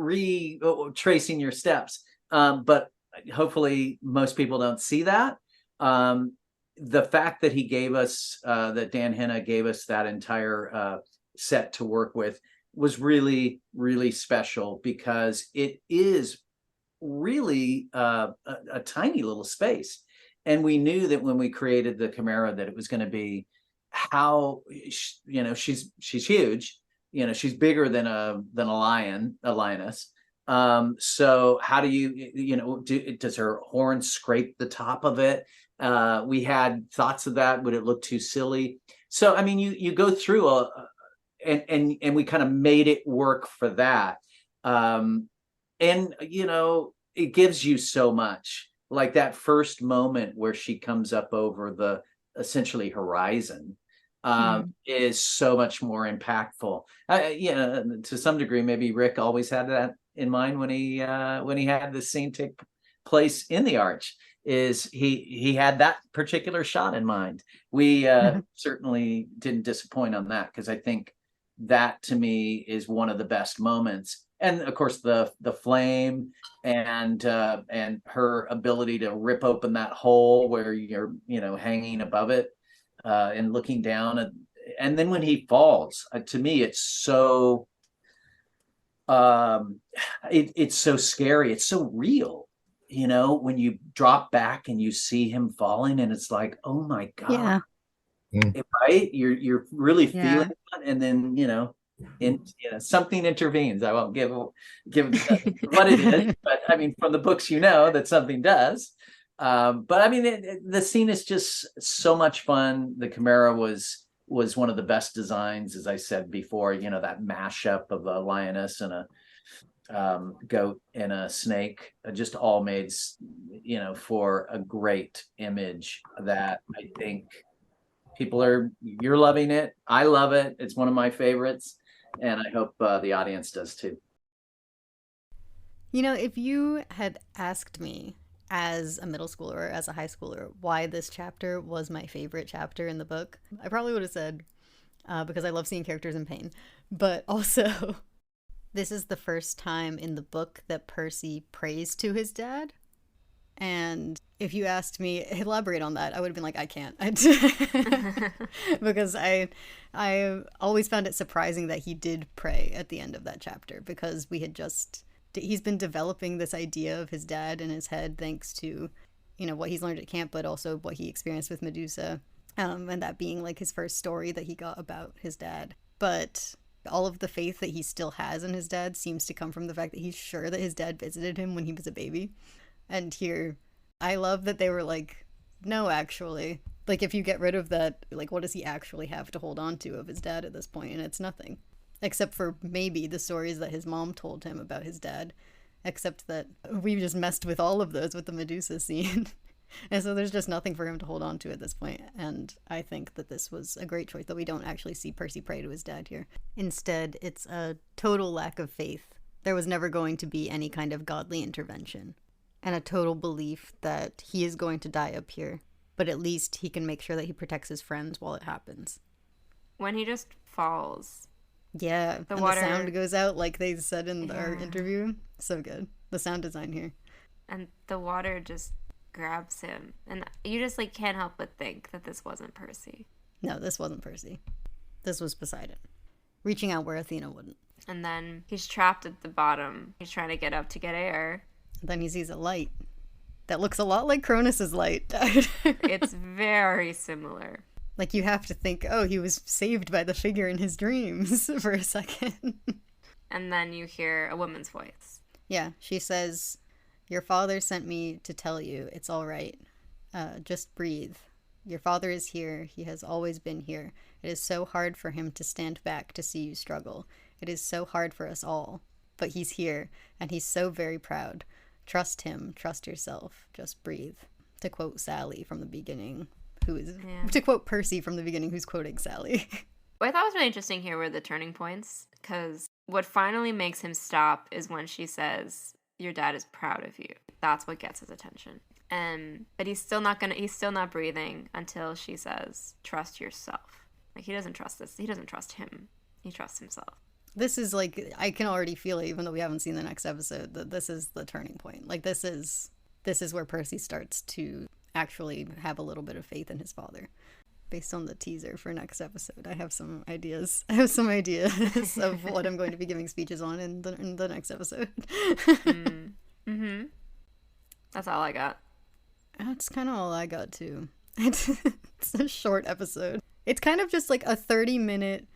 retracing your steps, but hopefully most people don't see that. The fact that he gave us, that Dan Henna gave us that entire set to work with was really, really special, because it is really a tiny little space. And we knew that when we created the Chimera that it was going to be she's huge. She's bigger than a lioness. So how do you, does her horn scrape the top of it? We had thoughts of that. Would it look too silly? So, I mean, you go through and we kind of made it work for that. And it gives you so much, like that first moment where she comes up over the essentially horizon, is so much more impactful. To some degree, maybe Rick always had that in mind when he had the scene take place in the arch. Is he had that particular shot in mind. We certainly didn't disappoint on that, because I think that to me is one of the best moments. And of course the flame and her ability to rip open that hole where you're hanging above it and looking down, and then when he falls, to me it's so it's so scary, it's so real. When you drop back and you see him falling, and it's like, oh my God. Yeah. Right? You're really feeling that, and then something intervenes. I won't give what it is, but I mean, from the books, that something does. But I mean, the scene is just so much fun. The Chimera was one of the best designs, as I said before. That mashup of a lioness and a goat and a snake, just all made for a great image that I think you're loving it. I love it. It's one of my favorites, and I hope the audience does too. If you had asked me as a middle schooler or as a high schooler why this chapter was my favorite chapter in the book, I probably would have said because I love seeing characters in pain, but also this is the first time in the book that Percy prays to his dad. And if you asked me, elaborate on that, I would have been like, I can't. Because I always found it surprising that he did pray at the end of that chapter, because he's been developing this idea of his dad in his head thanks to, what he's learned at camp, but also what he experienced with Medusa, and that being like his first story that he got about his dad. But all of the faith that he still has in his dad seems to come from the fact that he's sure that his dad visited him when he was a baby. And here, I love that they were like, no, actually, Like, if you get rid of that, like, what does he actually have to hold on to of his dad at this point? And it's nothing. Except for maybe the stories that his mom told him about his dad. Except that we just messed with all of those with the Medusa scene. And so there's just nothing for him to hold on to at this point. And I think that this was a great choice, that we don't actually see Percy pray to his dad here. Instead, it's a total lack of faith. There was never going to be any kind of godly intervention. And a total belief that he is going to die up here. But at least he can make sure that he protects his friends while it happens. When he just falls. Yeah, the and water... the sound goes out like they said in our interview. So good. The sound design here. And the water just grabs him. And you just, like, can't help but think that this wasn't Percy. No, this wasn't Percy. This was Poseidon. Reaching out where Athena wouldn't. And then he's trapped at the bottom. He's trying to get up to get air. Then he sees a light that looks a lot like Cronus's light. It's very similar. Like, you have to think, oh, he was saved by the figure in his dreams for a second. And then you hear a woman's voice. Yeah, she says, your father sent me to tell you it's all right. Just breathe. Your father is here. He has always been here. It is so hard for him to stand back to see you struggle. It is so hard for us all. But he's here, and he's so very proud. Trust him. Trust yourself. Just breathe. To quote Sally from the beginning, to quote Percy from the beginning, who's quoting Sally. What I thought was really interesting here were the turning points, because what finally makes him stop is when she says, your dad is proud of you. That's what gets his attention. But he's still not breathing until she says, trust yourself. Like, he doesn't trust this. He doesn't trust him. He trusts himself. This is, like, I can already feel it, even though we haven't seen the next episode, that this is the turning point. Like, this is where Percy starts to actually have a little bit of faith in his father. Based on the teaser for next episode, I have some ideas. Of what I'm going to be giving speeches on in the next episode. Mm-hmm. That's all I got. That's kind of all I got, too. It's a short episode. It's kind of just like a 30-minute,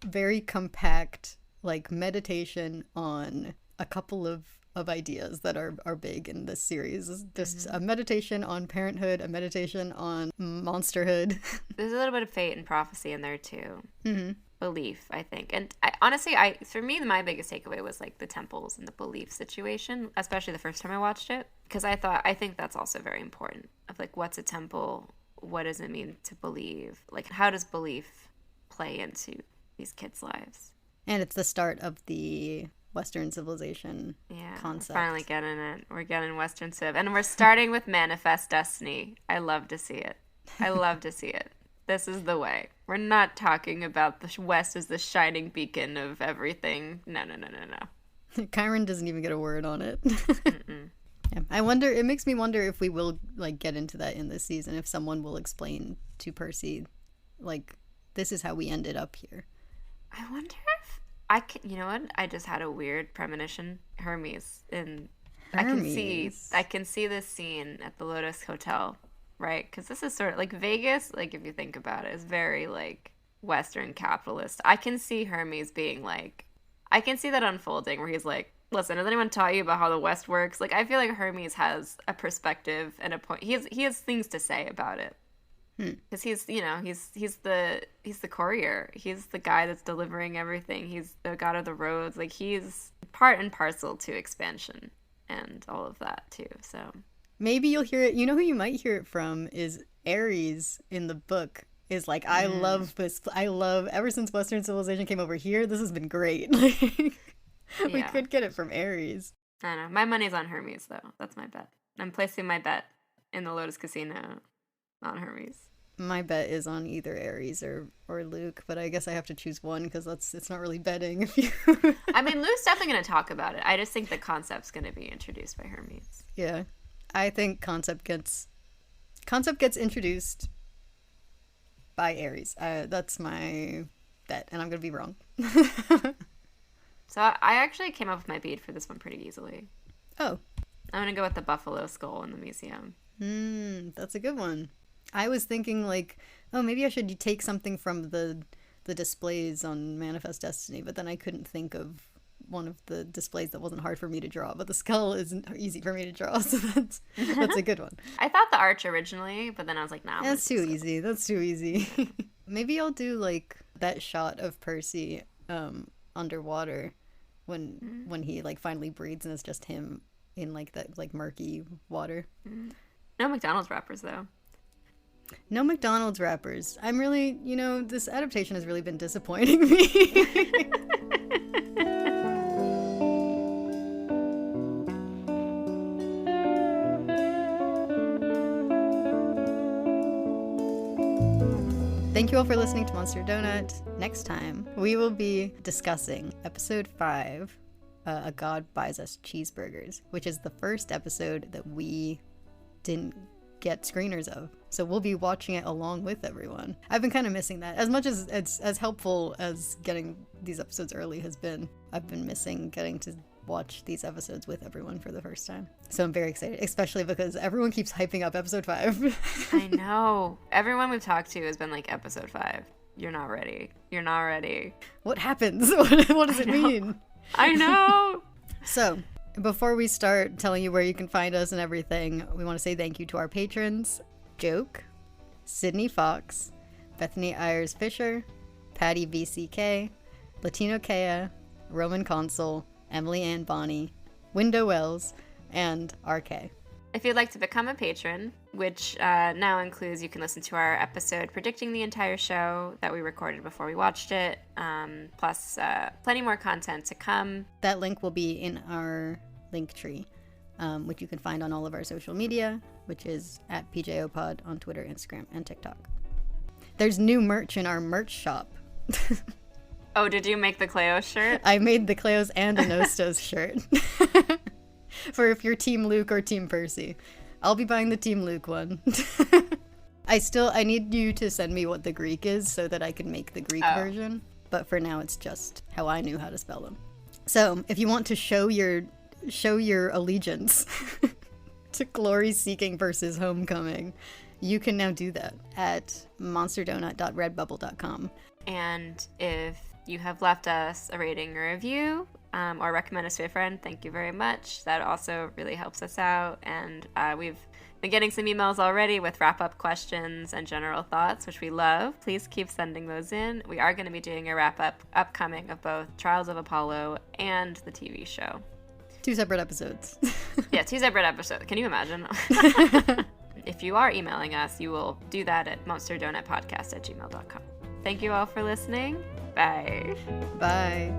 very compact, like, meditation on a couple of ideas that are big in this series. It's just a meditation on parenthood, a meditation on monsterhood. There's a little bit of fate and prophecy in there, too. Mm-hmm. Belief, I think. And honestly, for me, my biggest takeaway was, like, the temples and the belief situation, especially the first time I watched it. Because I think that's also very important. Of, like, what's a temple? What does it mean to believe? Like, how does belief play into these kids' lives? And it's the start of the Western civilization concept. Finally getting it. We're getting Western civ. And we're starting with Manifest Destiny. I love to see it. This is the way. We're not talking about the West as the shining beacon of everything. No. Chiron doesn't even get a word on it. Yeah. It makes me wonder if we will, like, get into that in this season, if someone will explain to Percy, like, this is how we ended up here. I wonder if you know what? I just had a weird premonition. Hermes. I can see this scene at the Lotus Hotel, right? Because this is sort of like Vegas. Like, if you think about it, is very, like, Western capitalist. I can see Hermes being like, I can see that unfolding where he's like, listen, has anyone taught you about how the West works? Like, I feel like Hermes has a perspective and a point. He has things to say about it. Because he's the courier. He's the guy that's delivering everything. He's the god of the roads. Like, he's part and parcel to expansion and all of that too. So maybe you'll hear it. You know who you might hear it from is Ares in the book. Is like, I love this. Ever since Western civilization came over here, this has been great. We could get it from Ares. I don't know. My money's on Hermes, though. That's my bet. I'm placing my bet in the Lotus Casino on Hermes. My bet is on either Ares or Luke, but I guess I have to choose one because it's not really betting. If you, I mean, Luke's definitely going to talk about it. I just think the concept's going to be introduced by Hermes. Yeah, I think concept gets introduced by Ares. That's my bet, and I'm going to be wrong. So I actually came up with my bead for this one pretty easily. Oh. I'm going to go with the buffalo skull in the museum. That's a good one. I was thinking, like, oh, maybe I should take something from the displays on Manifest Destiny, but then I couldn't think of one of the displays that wasn't hard for me to draw, but the skull isn't easy for me to draw, so that's a good one. I thought the arch originally, but then I was like, nah. That's too easy. That's too easy. Maybe I'll do like that shot of Percy underwater when he like finally breathes and it's just him in like that like murky water. No McDonald's wrappers though. No McDonald's wrappers. I'm really, this adaptation has really been disappointing me. Thank you all for listening to Monster Donut. Next time, we will be discussing episode 5, A God Buys Us Cheeseburgers, which is the first episode that we didn't get screeners of. So we'll be watching it along with everyone. I've been kind of missing that. As much as it's as helpful as getting these episodes early has been, I've been missing getting to watch these episodes with everyone for the first time. So I'm very excited, especially because everyone keeps hyping up episode 5. I know. Everyone we've talked to has been like, episode 5. You're not ready. You're not ready. What happens? What does it mean? I know. So, before we start telling you where you can find us and everything, we want to say thank you to our patrons, Joke, Sydney Fox, Bethany Ayers Fisher, Patty VCK, Latino Kea, Roman Consul, Emily Ann Bonney, Window Wells, and RK. If you'd like to become a patron, which now includes you can listen to our episode predicting the entire show that we recorded before we watched it, plus plenty more content to come. That link will be in our link tree, which you can find on all of our social media, which is at PJOPod on Twitter, Instagram, and TikTok. There's new merch in our merch shop. Oh, did you make the Cleo shirt? I made the Cleos and a Nostos shirt. For if you're Team Luke or Team Percy. I'll be buying the Team Luke one. I need you to send me what the Greek is so that I can make the Greek version. But for now, it's just how I knew how to spell them. So if you want to show your allegiance to Glory Seeking versus Homecoming, you can now do that at monsterdonut.redbubble.com. And if you have left us a rating or review, or recommend us to a friend, thank you very much. That also really helps us out. And we've been getting some emails already with wrap-up questions and general thoughts, which we love. Please keep sending those in. We are going to be doing a wrap-up upcoming of both Trials of Apollo and the TV show. 2 separate episodes. Yeah, 2 separate episodes. Can you imagine? If you are emailing us, you will do that at monsterdonutpodcast@gmail.com. Thank you all for listening. Bye. Bye.